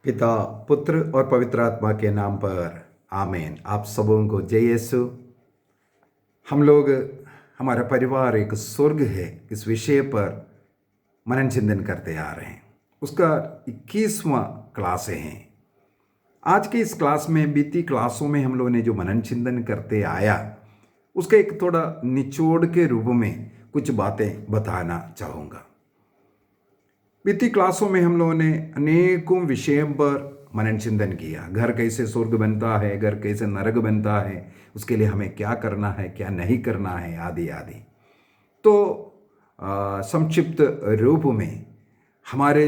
पिता, पुत्र और पवित्र आत्मा के नाम पर आमीन। आप सबों को जय यीशु। हम लोग, हमारा परिवार एक स्वर्ग है, इस विषय पर मनन चिंतन करते आ रहे हैं। उसका 21वां क्लास है। आज के इस क्लास में, बीती क्लासों में हम लोगों ने जो मनन चिंतन करते आया, उसका एक थोड़ा निचोड़ के रूप में कुछ बातें बताना चाहूँगा। बीती क्लासों में हम लोगों ने अनेकों विषयों पर मनन चिंतन किया। घर कैसे स्वर्ग बनता है, घर कैसे नरक बनता है, उसके लिए हमें क्या करना है, क्या नहीं करना है, आदि आदि। तो संक्षिप्त रूप में हमारे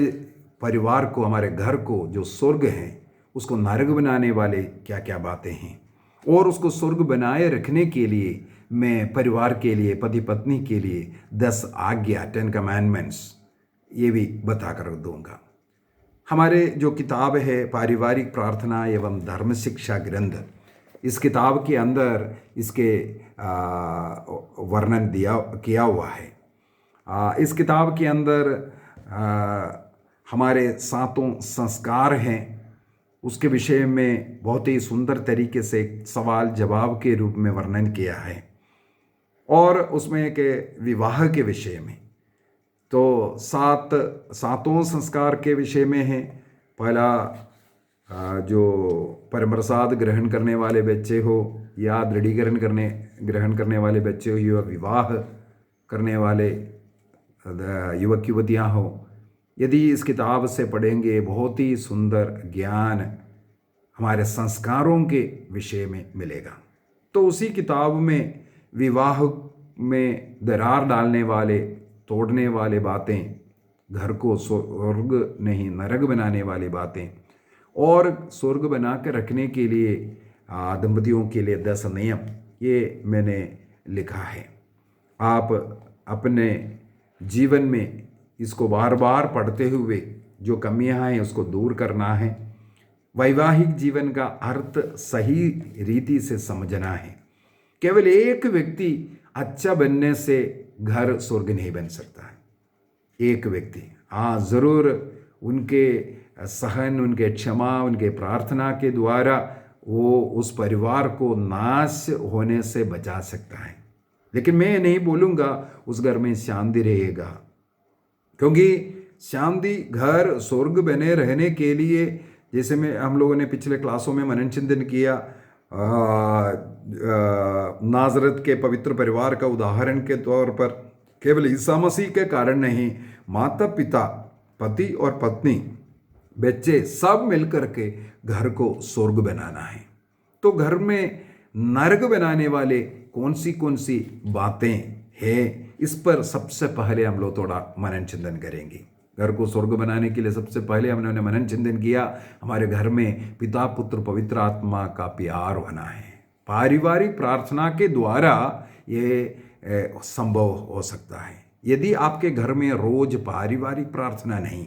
परिवार को, हमारे घर को जो स्वर्ग है उसको नरक बनाने वाले क्या क्या बातें हैं, और उसको स्वर्ग बनाए रखने के लिए मैं परिवार के लिए, पति पत्नी के लिए 10 आज्ञा, 10 कमांडमेंट्स, ये भी बता कर दूंगा। हमारे जो किताब है पारिवारिक प्रार्थना एवं धर्म शिक्षा ग्रंथ, इस किताब के अंदर इसके वर्णन दिया किया हुआ है। इस किताब के अंदर हमारे 7 संस्कार हैं, उसके विषय में बहुत ही सुंदर तरीके से सवाल जवाब के रूप में वर्णन किया है। और उसमें के विवाह के विषय में तो 7 संस्कार के विषय में है। पहला, जो परम प्रसाद ग्रहण करने वाले बच्चे हो या दृढ़ीकरण ग्रहण करने वाले बच्चे हो, या विवाह करने वाले युवक युवतियाँ हो, यदि इस किताब से पढ़ेंगे बहुत ही सुंदर ज्ञान हमारे संस्कारों के विषय में मिलेगा। तो उसी किताब में विवाह में दरार डालने वाले, तोड़ने वाले बातें, घर को स्वर्ग नहीं नरक बनाने वाली बातें, और स्वर्ग बना कर रखने के लिए दंपतियों के लिए 10 नियम, ये मैंने लिखा है। आप अपने जीवन में इसको बार बार पढ़ते हुए जो कमियां हैं उसको दूर करना है। वैवाहिक जीवन का अर्थ सही रीति से समझना है। केवल एक व्यक्ति अच्छा बनने से घर स्वर्ग नहीं बन सकता है। एक व्यक्ति, हाँ ज़रूर, उनके सहन, उनके क्षमा, उनके प्रार्थना के द्वारा वो उस परिवार को नाश होने से बचा सकता है। लेकिन मैं नहीं बोलूँगा उस घर में शांति रहेगा, क्योंकि शांति, घर स्वर्ग बने रहने के लिए, जैसे में हम लोगों ने पिछले क्लासों में मनन चिंतन किया, नाजरत के पवित्र परिवार का उदाहरण के तौर पर केवल ईसा मसीह के कारण नहीं, माता पिता, पति और पत्नी, बच्चे सब मिलकर के घर को स्वर्ग बनाना है। तो घर में नरक बनाने वाले कौन सी बातें हैं, इस पर सबसे पहले हम लोग थोड़ा मनन चिंतन करेंगे। घर को स्वर्ग बनाने के लिए सबसे पहले हमने मनन चिंतन किया, हमारे घर में पिता, पुत्र, पवित्र आत्मा का प्यार होना है। पारिवारिक प्रार्थना के द्वारा ये संभव हो सकता है। यदि आपके घर में रोज पारिवारिक प्रार्थना नहीं,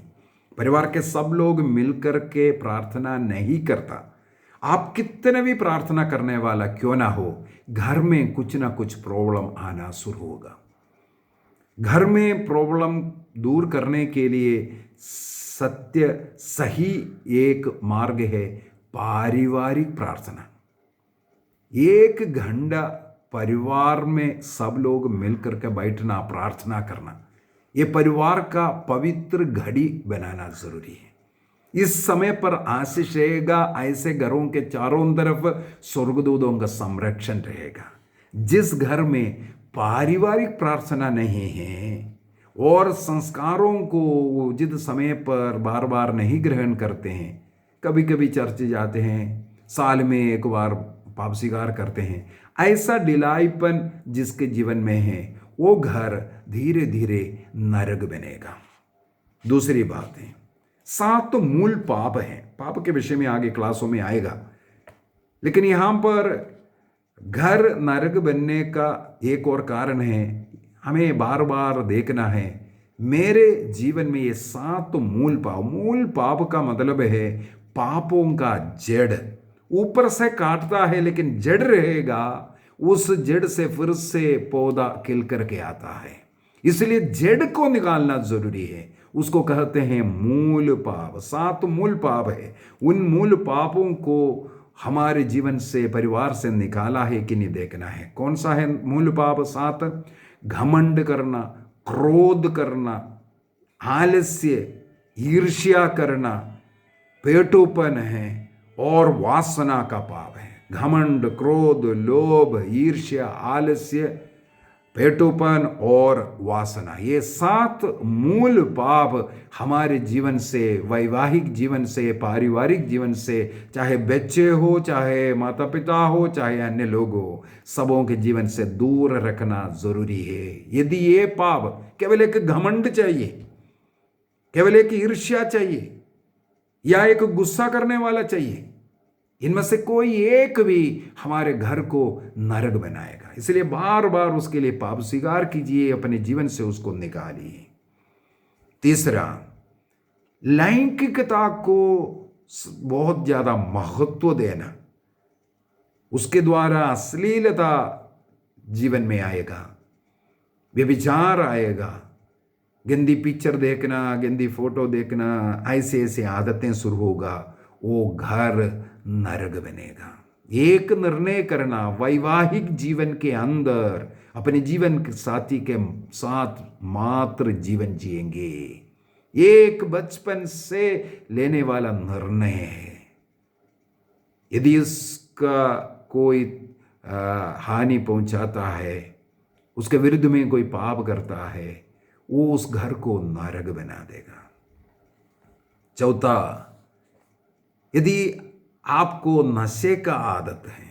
परिवार के सब लोग मिलकर के प्रार्थना नहीं करता, आप कितने भी प्रार्थना करने वाला क्यों ना हो, घर में कुछ ना कुछ प्रॉब्लम आना शुरू होगा। घर में प्रॉब्लम दूर करने के लिए सही एक मार्ग है पारिवारिक प्रार्थना। 1 घंटा परिवार में सब लोग मिलकर के बैठना, प्रार्थना करना, ये परिवार का पवित्र घड़ी बनाना जरूरी है। इस समय पर आशीष रहेगा, ऐसे घरों के चारों तरफ स्वर्गदूतों का संरक्षण रहेगा। जिस घर में पारिवारिक प्रार्थना नहीं है और संस्कारों को उचित समय पर बार बार नहीं ग्रहण करते हैं, कभी कभी चर्च जाते हैं, साल में एक बार पाप स्वीकार करते हैं, ऐसा ढिलाईपन जिसके जीवन में है, वो घर धीरे धीरे नरक बनेगा। दूसरी बात है, 7 मूल पाप हैं। पाप के विषय में आगे क्लासों में आएगा, लेकिन यहां पर घर नरक बनने का एक और कारण है, हमें बार बार देखना है। मेरे जीवन में ये 7 मूल पाप का मतलब है पापों का जड़। ऊपर से काटता है लेकिन जड़ रहेगा, उस जड़ से फिर से पौधा खिल करके आता है। इसलिए जड़ को निकालना जरूरी है। उसको कहते हैं मूल पाप। 7 मूल पाप है। उन मूल पापों को हमारे जीवन से, परिवार से निकाला है कि नहीं देखना है। कौन सा है मूल पाप? 7। घमंड करना, क्रोध करना, आलस्य, ईर्ष्या करना, पेटूपन है और वासना का पाप है। घमंड, क्रोध, लोभ, ईर्ष्या, आलस्य, पेटूपन और वासना, ये 7 मूल पाप हमारे जीवन से, वैवाहिक जीवन से, पारिवारिक जीवन से, चाहे बच्चे हो, चाहे माता पिता हो, चाहे अन्य लोग हो, सबों के जीवन से दूर रखना जरूरी है। यदि ये पाप, केवल एक घमंड चाहिए, केवल एक ईर्ष्या चाहिए, या एक गुस्सा करने वाला चाहिए, इनमें से कोई एक भी हमारे घर को नरक बनाएगा। इसलिए बार बार उसके लिए पाप स्वीकार कीजिए, अपने जीवन से उसको निकालिए। तीसरा, लैंगिकता को बहुत ज्यादा महत्व देना। उसके द्वारा अश्लीलता जीवन में आएगा, व्यभिचार आएगा, गंदी पिक्चर देखना, गंदी फोटो देखना, ऐसे ऐसे आदतें शुरू होगा, वो घर नरक बनेगा। एक निर्णय करना, वैवाहिक जीवन के अंदर अपने जीवन के साथी के साथ मात्र जीवन जिएंगे, एक बचपन से लेने वाला निर्णय है। यदि उसका कोई हानि पहुंचाता है, उसके विरुद्ध में कोई पाप करता है, वो उस घर को नरक बना देगा। चौथा, यदि आपको नशे का आदत है,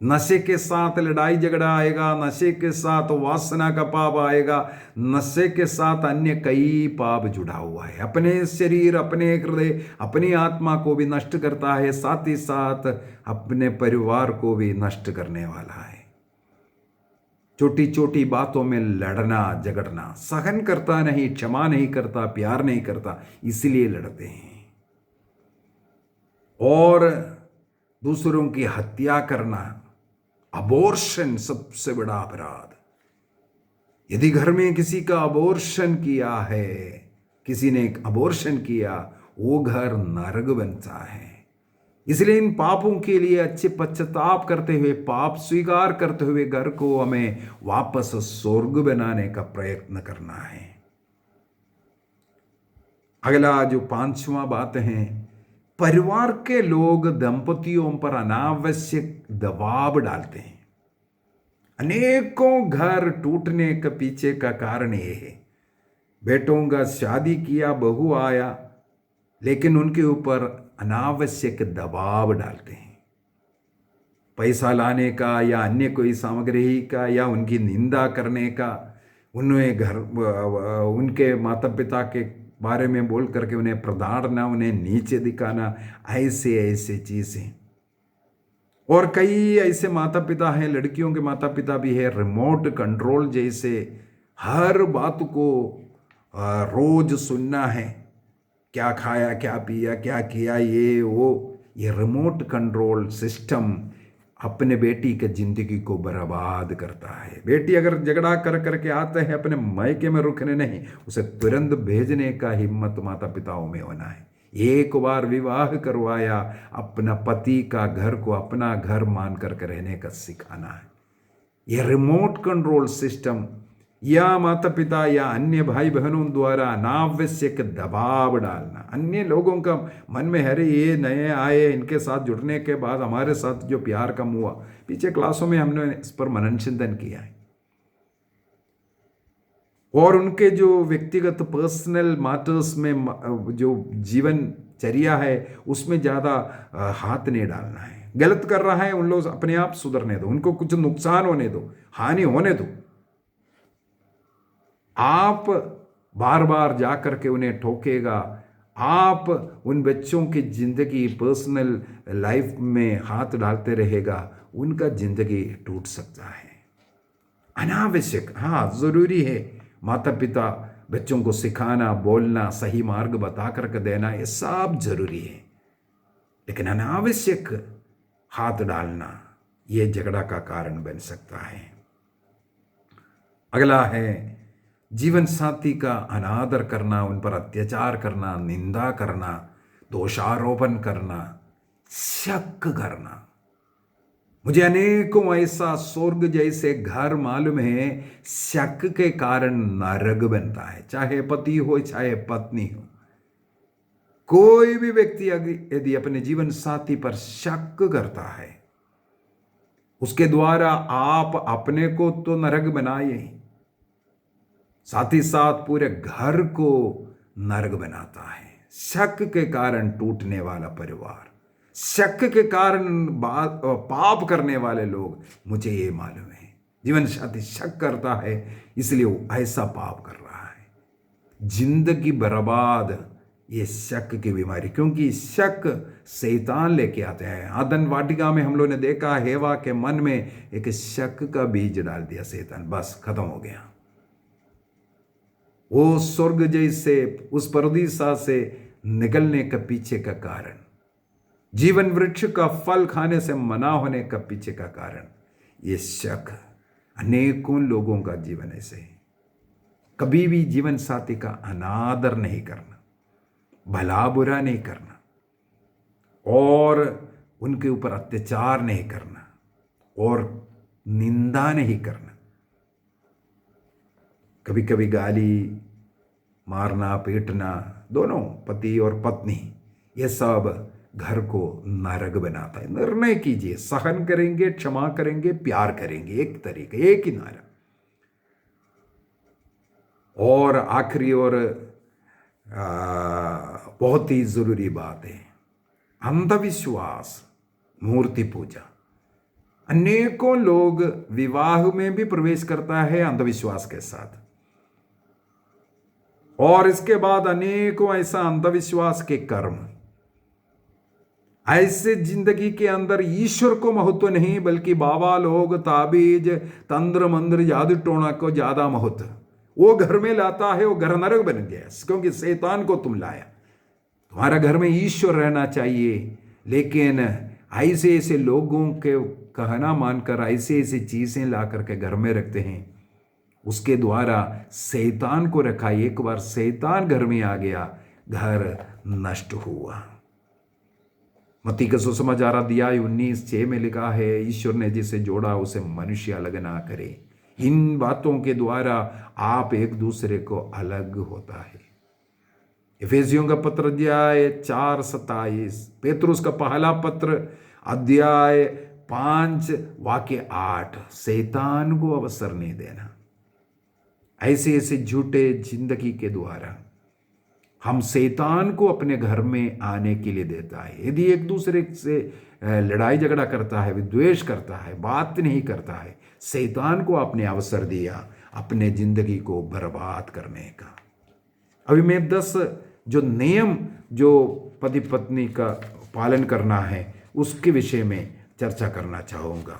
नशे के साथ लड़ाई झगड़ा आएगा, नशे के साथ वासना का पाप आएगा, नशे के साथ अन्य कई पाप जुड़ा हुआ है। अपने शरीर, अपने हृदय, अपनी आत्मा को भी नष्ट करता है, साथ ही साथ अपने परिवार को भी नष्ट करने वाला है। छोटी छोटी बातों में लड़ना झगड़ना, सहन करता नहीं, क्षमा नहीं करता, प्यार नहीं करता, इसलिए लड़ते हैं। और दूसरों की हत्या करना, अबॉर्शन सबसे बड़ा अपराध। यदि घर में किसी का अबॉर्शन किया है, किसी ने अबॉर्शन किया, वो घर नरक बनता है। इसलिए इन पापों के लिए अच्छे पश्चाताप करते हुए, पाप स्वीकार करते हुए घर को हमें वापस स्वर्ग बनाने का प्रयत्न करना है। अगला जो 5वां बात है, परिवार के लोग दंपतियों पर अनावश्यक दबाव डालते हैं। अनेकों घर टूटने के पीछे का कारण यह है। बेटों का शादी किया, बहू आया, लेकिन उनके ऊपर अनावश्यक दबाव डालते हैं, पैसा लाने का या अन्य कोई सामग्री का, या उनकी निंदा करने का, उन्हें उनके माता पिता के बारे में बोल करके उन्हें प्रताड़ना, उन्हें नीचे दिखाना, ऐसे ऐसे चीजें। और कई ऐसे माता पिता हैं, लड़कियों के माता पिता भी है, रिमोट कंट्रोल जैसे, हर बात को रोज सुनना है, क्या खाया, क्या पिया, क्या किया, ये वो, ये रिमोट कंट्रोल सिस्टम अपने बेटी के जिंदगी को बर्बाद करता है। बेटी अगर झगड़ा कर करके आते हैं, अपने मायके में रुकने नहीं, उसे तुरंत भेजने का हिम्मत माता पिताओं में होना है। एक बार विवाह करवाया, अपना पति का घर को अपना घर मान करके रहने का सिखाना है। यह रिमोट कंट्रोल सिस्टम या माता पिता या अन्य भाई बहनों द्वारा अनावश्यक दबाव डालना, अन्य लोगों का मन में, अरे ये नए आए, इनके साथ जुड़ने के बाद हमारे साथ जो प्यार कम हुआ। पीछे क्लासों में हमने इस पर मनन चिंतन किया है। और उनके जो व्यक्तिगत पर्सनल मैटर्स में जो जीवनचर्या है, उसमें ज़्यादा हाथ नहीं डालना है। गलत कर रहा है, उन लोग अपने आप सुधरने दो, उनको कुछ नुकसान होने दो, हानि होने दो। आप बार बार जा करके उन्हें ठोकेगा, आप उन बच्चों की जिंदगी, पर्सनल लाइफ में हाथ डालते रहेगा, उनका जिंदगी टूट सकता है। अनावश्यक, हाँ जरूरी है माता पिता बच्चों को सिखाना, बोलना, सही मार्ग बता करके देना, ये सब जरूरी है, लेकिन अनावश्यक हाथ डालना ये झगड़ा का कारण बन सकता है। अगला है जीवन साथी का अनादर करना, उन पर अत्याचार करना, निंदा करना, दोषारोपण करना, शक करना। मुझे अनेकों ऐसा स्वर्ग जैसे घर मालूम है, शक के कारण नरक बनता है, चाहे पति हो चाहे पत्नी हो। कोई भी व्यक्ति यदि अपने जीवन साथी पर शक करता है, उसके द्वारा आप अपने को तो नरक बनाए, साथ ही साथ पूरे घर को नरक बनाता है। शक के कारण टूटने वाला परिवार, शक के कारण पाप करने वाले लोग, मुझे ये मालूम है जीवन साथी शक करता है इसलिए वो ऐसा पाप कर रहा है, जिंदगी बर्बाद। ये शक की बीमारी, क्योंकि शक शैतान लेके आते हैं। आदन वाटिका में हम लोग ने देखा, हेवा के मन में एक शक का बीज डाल दिया शैतान, बस खत्म हो गया। वो स्वर्ग जैसे उस परदीसा से निकलने का पीछे का कारण, जीवन वृक्ष का फल खाने से मना होने का पीछे का कारण ये शक। अनेकों लोगों का जीवन ऐसे है। कभी भी जीवन साथी का अनादर नहीं करना, भला बुरा नहीं करना, और उनके ऊपर अत्याचार नहीं करना, और निंदा नहीं करना। कभी कभी गाली, मारना, पीटना, दोनों पति और पत्नी, ये सब घर को नरक बनाता है। निर्णय कीजिए, सहन करेंगे, क्षमा करेंगे, प्यार करेंगे, एक तरीके, एक ही नारा। और आखिरी और बहुत ही जरूरी बात है, अंधविश्वास, मूर्ति पूजा। अनेकों लोग विवाह में भी प्रवेश करता है अंधविश्वास के साथ, और इसके बाद अनेकों ऐसा अंधविश्वास के कर्म, ऐसे जिंदगी के अंदर ईश्वर को महत्व नहीं, बल्कि बाबा लोग, ताबीज, तंत्र मंत्र, जादू टोना को ज्यादा महत्व वो घर में लाता है। वो घर नरक बन गया, क्योंकि शैतान को तुम लाया। तुम्हारा घर में ईश्वर रहना चाहिए, लेकिन ऐसे ऐसे लोगों के कहना मानकर ऐसे ऐसे चीजें ला करके घर में रखते हैं, उसके द्वारा शैतान को रखा। एक बार शैतान घर में आ गया, घर नष्ट हुआ। मत्ती का सुसमाचार अध्याय 19:6 में लिखा है, ईश्वर ने जिसे जोड़ा उसे मनुष्य अलग ना करे। इन बातों के द्वारा आप एक दूसरे को अलग होता है। इफिसियों का पत्र अध्याय 4:27, पेतरुस का पहला पत्र अध्याय 5 वाक्य 8, शैतान को अवसर नहीं देना। ऐसे ऐसे झूठे जिंदगी के द्वारा हम शैतान को अपने घर में आने के लिए देता है। यदि एक दूसरे से लड़ाई झगड़ा करता है, विद्वेष करता है, बात नहीं करता है, शैतान को आपने अवसर दिया अपने जिंदगी को बर्बाद करने का। अभी मैं 10 जो नियम जो पति पत्नी का पालन करना है उसके विषय में चर्चा करना चाहूँगा।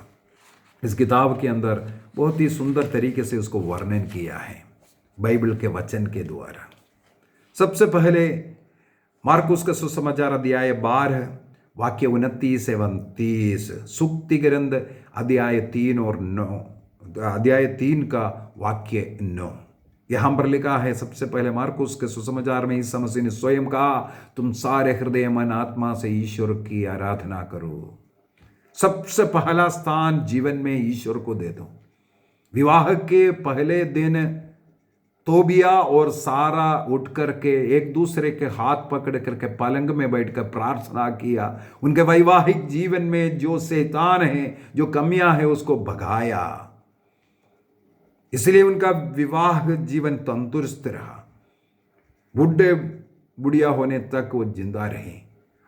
इस किताब के अंदर बहुत ही सुंदर तरीके से उसको वर्णन किया है बाइबल के वचन के द्वारा। सबसे पहले मार्कुस का सुसमाचार अध्याय 12 वाक्य 29 एवं 30, सुक्ति ग्रंथ अध्याय 3 और 9, अध्याय 3 का वाक्य 9। यहां पर लिखा है, सबसे पहले मार्कुस के सुसमाचार में ईसा मसीह ने स्वयं कहा, तुम सारे हृदय मन आत्मा से ईश्वर की आराधना करो। सबसे पहला स्थान जीवन में ईश्वर को दे दो। विवाह के पहले दिन तोबिया और सारा उठ करके एक दूसरे के हाथ पकड़ करके पलंग में बैठकर प्रार्थना किया। उनके वैवाहिक जीवन में जो शैतान है, जो कमियां है, उसको भगाया। इसलिए उनका विवाह जीवन तंदुरुस्त रहा। बुढ़े बुढ़िया होने तक वो जिंदा रहे।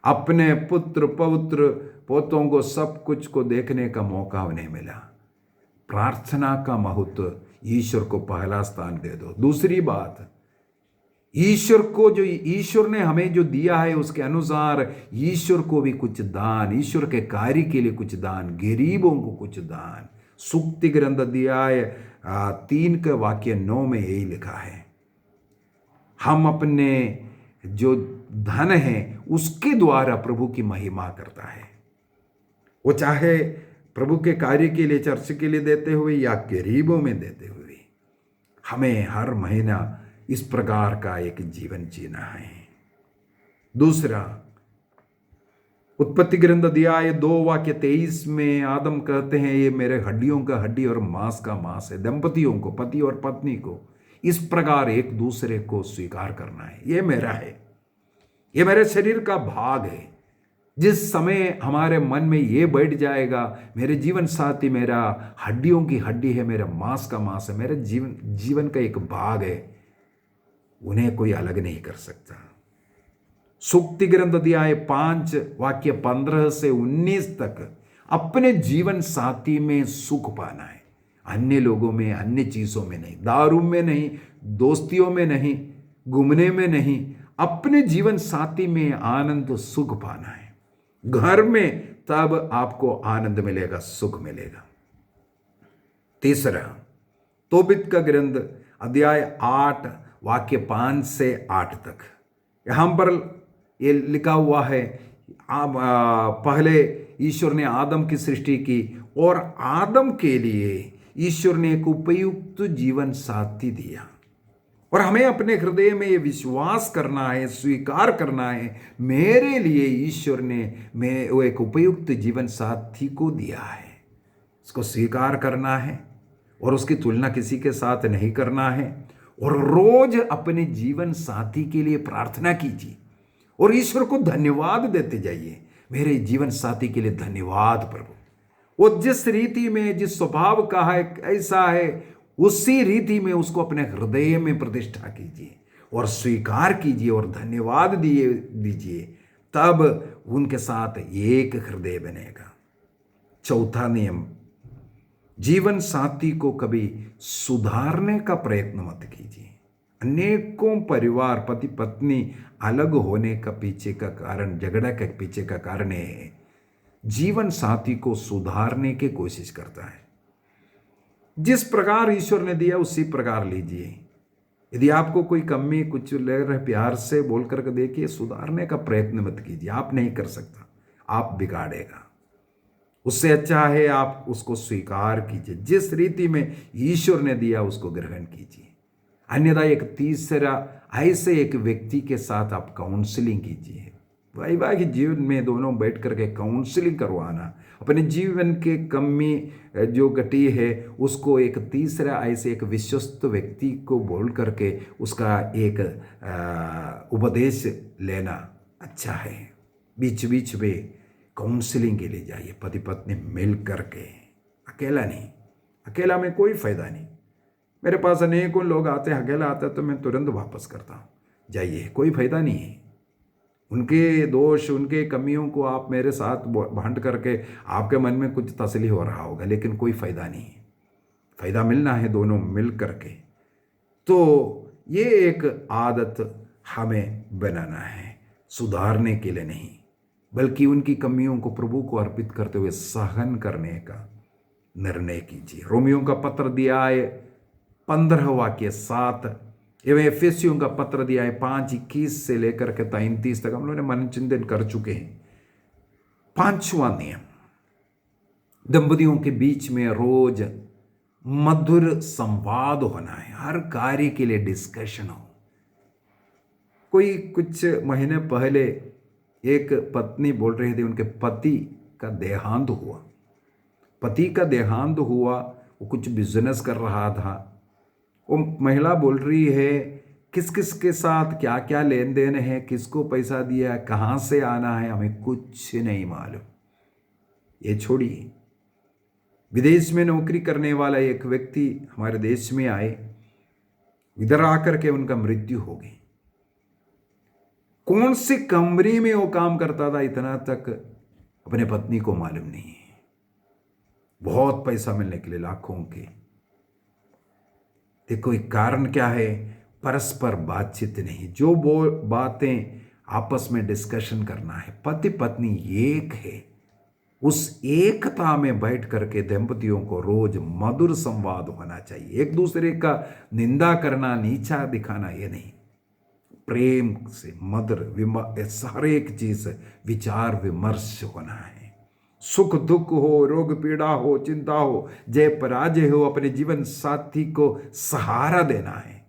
अपने पुत्र पौत्र पोतों को सब कुछ को देखने का मौका उन्हें मिला। प्रार्थना का महत्व, ईश्वर को पहला स्थान दे दो। दूसरी बात, ईश्वर को जो ईश्वर ने हमें जो दिया है उसके अनुसार ईश्वर को भी कुछ दान, ईश्वर के कार्य के लिए कुछ दान, गरीबों को कुछ दान। सुक्ति ग्रंथ अध्याय 3 के वाक्य 9 में यही लिखा है। हम अपने जो धन है उसके द्वारा प्रभु की महिमा करता है। वो चाहे प्रभु के कार्य के लिए, चर्च के लिए देते हुए या गरीबों में देते हुए, हमें हर महीना इस प्रकार का एक जीवन जीना है। दूसरा, उत्पत्ति ग्रंथ अध्याय 2 वाक्य 23 में आदम कहते हैं, ये मेरे हड्डियों का हड्डी और मांस का मांस है। दंपतियों को, पति और पत्नी को इस प्रकार एक दूसरे को स्वीकार करना है। ये मेरा है, ये मेरे शरीर का भाग है। जिस समय हमारे मन में ये बैठ जाएगा, मेरे जीवन साथी मेरा हड्डियों की हड्डी है, मेरा मांस का मांस है, मेरे जीवन का एक भाग है, उन्हें कोई अलग नहीं कर सकता। सूक्ति ग्रंथ अध्याय 5 वाक्य 15 से 19 तक अपने जीवन साथी में सुख पाना है, अन्य लोगों में, अन्य चीजों में नहीं, दारू में नहीं, दोस्तियों में नहीं, घूमने में नहीं, अपने जीवन साथी में आनंद सुख पाना है। घर में तब आपको आनंद मिलेगा, सुख मिलेगा। तीसरा, तोबित का ग्रंथ अध्याय 8 वाक्य 5 से 8 तक, यहां पर ये लिखा हुआ है, पहले ईश्वर ने आदम की सृष्टि की और आदम के लिए ईश्वर ने एक उपयुक्त जीवन साथी दिया। और हमें अपने हृदय में ये विश्वास करना है, स्वीकार करना है, मेरे लिए ईश्वर ने वो एक उपयुक्त जीवन साथी को दिया है। इसको स्वीकार करना है और उसकी तुलना किसी के साथ नहीं करना है। और रोज अपने जीवन साथी के लिए प्रार्थना कीजिए और ईश्वर को धन्यवाद देते जाइए। मेरे जीवन साथी के लिए धन्यवाद प्रभु, वो जिस रीति में, जिस स्वभाव का है, ऐसा है, उसी रीति में उसको अपने हृदय में प्रतिष्ठा कीजिए और स्वीकार कीजिए और धन्यवाद दीजिए, तब उनके साथ एक हृदय बनेगा। चौथा नियम, जीवन साथी को कभी सुधारने का प्रयत्न मत कीजिए। अनेकों परिवार, पति पत्नी अलग होने का पीछे का कारण, झगड़ा के पीछे का कारण है जीवन साथी को सुधारने की कोशिश करता है। जिस प्रकार ईश्वर ने दिया उसी प्रकार लीजिए। यदि आपको कोई कमी कुछ लग रहा है, प्यार से बोल करके देखिए, सुधारने का प्रयत्न मत कीजिए। आप नहीं कर सकता, आप बिगाड़ेगा। उससे अच्छा है आप उसको स्वीकार कीजिए, जिस रीति में ईश्वर ने दिया उसको ग्रहण कीजिए। अन्यथा एक तीसरा ऐसे एक व्यक्ति के साथ आप काउंसलिंग कीजिए। वैवाहिक जीवन में दोनों बैठ करके काउंसलिंग करवाना, अपने जीवन के कमी जो घटी है उसको एक तीसरा ऐसे एक विश्वस्त व्यक्ति को बोल करके उसका एक उपदेश लेना अच्छा है। बीच बीच में काउंसलिंग के लिए जाइए, पति पत्नी मिल करके, अकेला नहीं। अकेला में कोई फायदा नहीं। मेरे पास अनेकों लोग आते हैं, अकेला आता है तो मैं तुरंत वापस करता हूँ। जाइए, कोई फायदा नहीं है। उनके दोष, उनके कमियों को आप मेरे साथ बांट करके आपके मन में कुछ तसली हो रहा होगा, लेकिन कोई फायदा नहीं है। फायदा मिलना है दोनों मिल करके। तो ये एक आदत हमें बनाना है, सुधारने के लिए नहीं, बल्कि उनकी कमियों को प्रभु को अर्पित करते हुए सहन करने का निर्णय कीजिए। रोमियों का पत्र अध्याय 15 वाक्य 7 एवं एफेसियों का पत्र अध्याय 5:21 से लेकर के 33 तक हम लोगों ने मन चिंतन कर चुके हैं। 5वां नियम, दंपतियों के बीच में रोज मधुर संवाद होना है। हर कार्य के लिए डिस्कशन हो। कोई कुछ महीने पहले एक पत्नी बोल रही थी, उनके पति का देहांत हुआ। पति का देहांत हुआ, वो कुछ बिजनेस कर रहा था। वो महिला बोल रही है किस किस के साथ क्या क्या लेन देन है, किसको पैसा दिया, कहाँ से आना है, हमें कुछ नहीं मालूम। ये छोड़िए, विदेश में नौकरी करने वाला एक व्यक्ति हमारे देश में आए, इधर आकर के उनका मृत्यु हो गई। कौन सी कंपनी में वो काम करता था, इतना तक अपने पत्नी को मालूम नहीं है। बहुत पैसा मिलने के लिए लाखों के। देखो एक कारण क्या है, परस्पर बातचीत नहीं। जो बातें आपस में डिस्कशन करना है, पति पत्नी एक है, उस एकता में बैठ करके दंपतियों को रोज मधुर संवाद होना चाहिए। एक दूसरे का निंदा करना, नीचा दिखाना, ये नहीं। प्रेम से मधुर हर एक चीज विचार विमर्श होना है, सुख दुख हो, रोग पीड़ा हो, चिंता हो, जय पराजय हो, अपने जीवन साथी को सहारा देना है।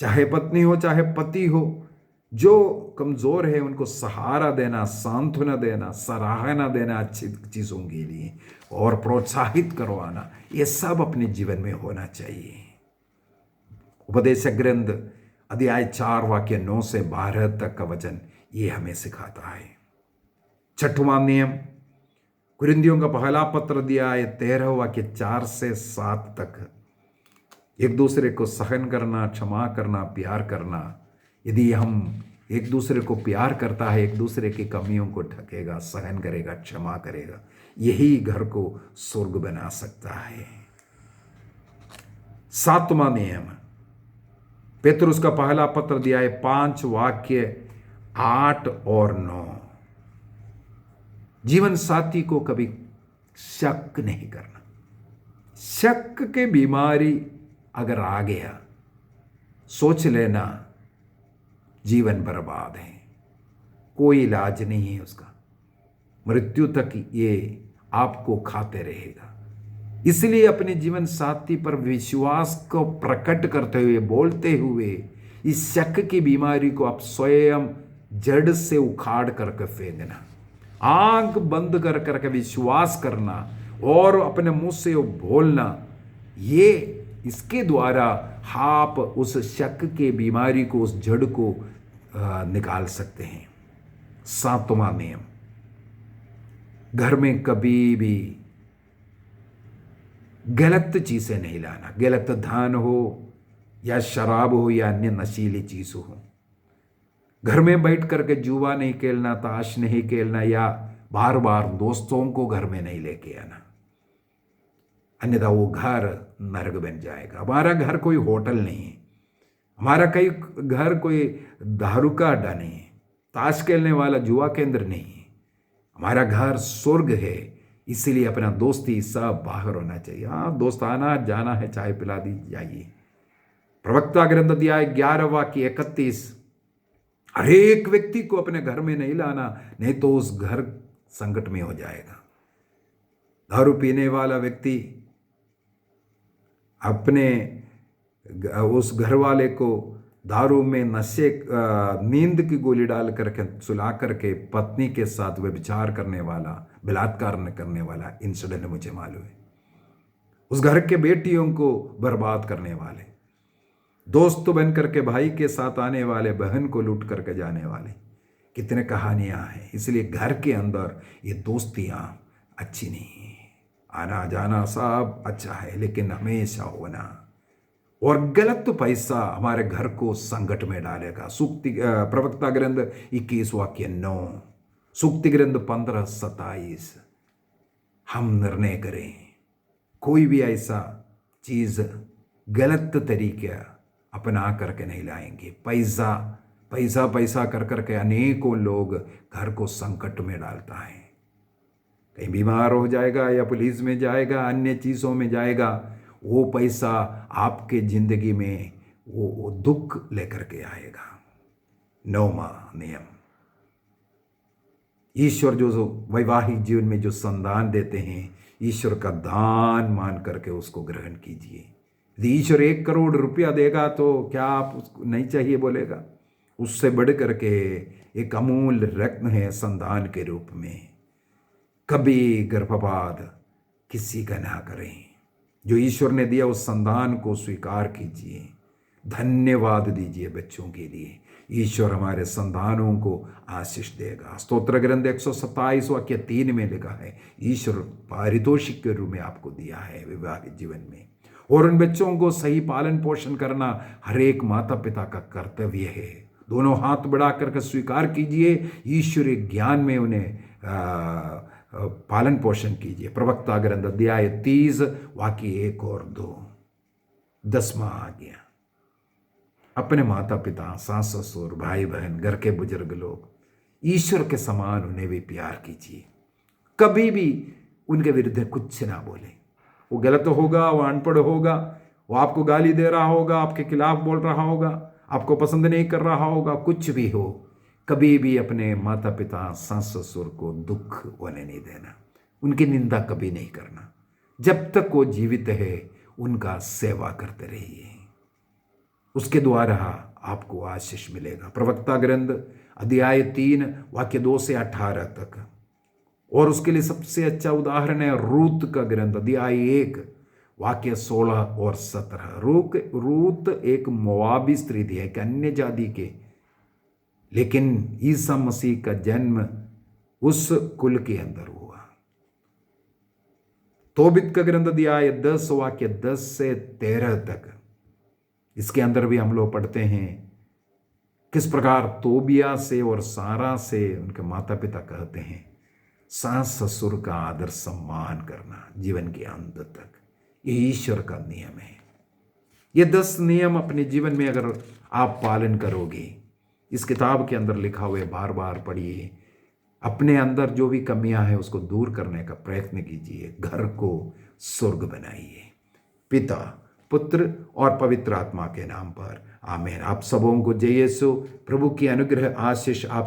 चाहे पत्नी हो चाहे पति हो, जो कमजोर है उनको सहारा देना, सांत्वना देना, सराहना देना अच्छी चीजों के लिए और प्रोत्साहित करवाना, ये सब अपने जीवन में होना चाहिए। उपदेश ग्रंथ अध्याय 4 वाक्य 9 से 12 तक का वचन ये हमें सिखाता है। छठवां नियम कुरिन्थियों का पहला पत्र अध्याय 13 वाक्य 4 से 7 तक, एक दूसरे को सहन करना, क्षमा करना, प्यार करना। यदि हम एक दूसरे को प्यार करता है, एक दूसरे की कमियों को ढकेगा, सहन करेगा, क्षमा करेगा, यही घर को स्वर्ग बना सकता है। सातवां नियम पेतरुस का पहला पत्र अध्याय 5 वाक्य 8 और 9, जीवन साथी को कभी शक नहीं करना। शक की बीमारी अगर आ गया, सोच लेना जीवन बर्बाद है, कोई इलाज नहीं है उसका, मृत्यु तक ये आपको खाते रहेगा। इसलिए अपने जीवन साथी पर विश्वास को प्रकट करते हुए, बोलते हुए, इस शक की बीमारी को आप स्वयं जड़ से उखाड़ करके फेंकना, आंख बंद कर करके विश्वास करना और अपने मुंह से बोलना। ये इसके द्वारा आप उस शक के बीमारी को, उस जड़ को निकाल सकते हैं। सातवां नियम, घर में कभी भी गलत चीजें नहीं लाना। गलत धन हो या शराब हो या अन्य नशीली चीज हो। घर में बैठ करके जुआ नहीं खेलना, ताश नहीं खेलना, या बार बार दोस्तों को घर में नहीं लेके आना, अन्यथा वो घर नरक बन जाएगा। हमारा घर कोई होटल नहीं है, हमारा कई घर कोई दारू का अड्डा नहीं है, ताश खेलने वाला जुआ केंद्र नहीं है। हमारा घर स्वर्ग है। इसीलिए अपना दोस्ती सब बाहर होना चाहिए। हाँ, दोस्त आना जाना है, चाय पिला दी जाइए। प्रवक्ता ग्रंथ अध्याय 11 वाक्य 31, हर एक व्यक्ति को अपने घर में नहीं लाना, नहीं तो उस घर संकट में हो जाएगा। दारू पीने वाला व्यक्ति अपने उस घर वाले को दारू में नशे नींद की गोली डाल करके सुला करके पत्नी के साथ व्यभिचार करने वाला, बलात्कार करने वाला इंसिडेंट मुझे मालूम है। उस घर के बेटियों को बर्बाद करने वाले, दोस्त बन करके भाई के साथ आने वाले, बहन को लूट करके जाने वाले, कितने कहानियां हैं। इसलिए घर के अंदर ये दोस्तियां अच्छी नहीं है। आना जाना सब अच्छा है, लेकिन हमेशा होना और गलत पैसा हमारे घर को संकट में डालेगा। सूक्ति प्रवक्ता ग्रंथ 21 वाक्य 9, सूक्ति ग्रंथ 15:27। हम निर्णय करें, कोई भी ऐसा चीज गलत तरीका अपना करके नहीं लाएंगे। पैसा पैसा पैसा कर करके अनेकों लोग घर को संकट में डालता है। कहीं बीमार हो जाएगा या पुलिस में जाएगा, अन्य चीजों में जाएगा, वो पैसा आपके जिंदगी में वो दुख लेकर के आएगा। 9वां नियम, ईश्वर जो वैवाहिक जीवन में जो संदान देते हैं, ईश्वर का दान मान करके उसको ग्रहण कीजिए। यदि ईश्वर 1 करोड़ रुपया देगा तो क्या आप उसको नहीं चाहिए बोलेगा? उससे बढ़ करके एक अमूल्य रत्न है संदान के रूप में। कभी गर्भपात किसी का ना करें। जो ईश्वर ने दिया उस संदान को स्वीकार कीजिए, धन्यवाद दीजिए बच्चों के लिए। ईश्वर हमारे संतानों को आशीष देगा। स्तोत्र ग्रंथ 127 वाक्य 3 में लिखा है, ईश्वर पारितोषिक के रूप में आपको दिया है विवाहित जीवन में, और उन बच्चों को सही पालन पोषण करना हर एक माता पिता का कर्तव्य है। दोनों हाथ बढ़ा करके स्वीकार कीजिए, ईश्वरीय ज्ञान में उन्हें पालन पोषण कीजिए। प्रवक्ता ग्रंथ अध्याय 30 वाक्य 1 और 2। 10वां आज्ञा, अपने माता पिता, सास ससुर, भाई बहन, घर के बुजुर्ग लोग, ईश्वर के समान उन्हें भी प्यार कीजिए। कभी भी उनके विरुद्ध कुछ ना बोले। वो गलत होगा, वो अनपढ़ होगा, वो आपको गाली दे रहा होगा, आपके खिलाफ बोल रहा होगा, आपको पसंद नहीं कर रहा होगा, कुछ भी हो, कभी भी अपने माता पिता, सास ससुर को दुख होने नहीं देना। उनकी निंदा कभी नहीं करना। जब तक वो जीवित है उनका सेवा करते रहिए, उसके द्वारा आपको आशीष मिलेगा। प्रवक्ता ग्रंथ अध्याय 3 वाक्य 2 से 18 तक। और उसके लिए सबसे अच्छा उदाहरण है रूत का ग्रंथ अध्याय 1 वाक्य 16 और 17। रूत एक मोआबी स्त्री थी, एक अन्य जाति के, लेकिन ईसा मसीह का जन्म उस कुल के अंदर हुआ। तोबित का ग्रंथ अध्याय 10 वाक्य 10 से 13 तक। इसके अंदर भी हम लोग पढ़ते हैं किस प्रकार तोबिया से और सारा से उनके माता पिता कहते हैं सास ससुर का आदर सम्मान करना जीवन के अंत तक, ये ईश्वर का नियम है। ये 10 नियम अपने जीवन में अगर आप पालन करोगे, इस किताब के अंदर लिखा हुए बार बार पढ़िए, अपने अंदर जो भी कमियां हैं उसको दूर करने का प्रयत्न कीजिए, घर को स्वर्ग बनाइए। पिता, पुत्र और पवित्र आत्मा के नाम पर आमीन। आप सबों को जय यीशु, प्रभु की अनुग्रह आशीष आप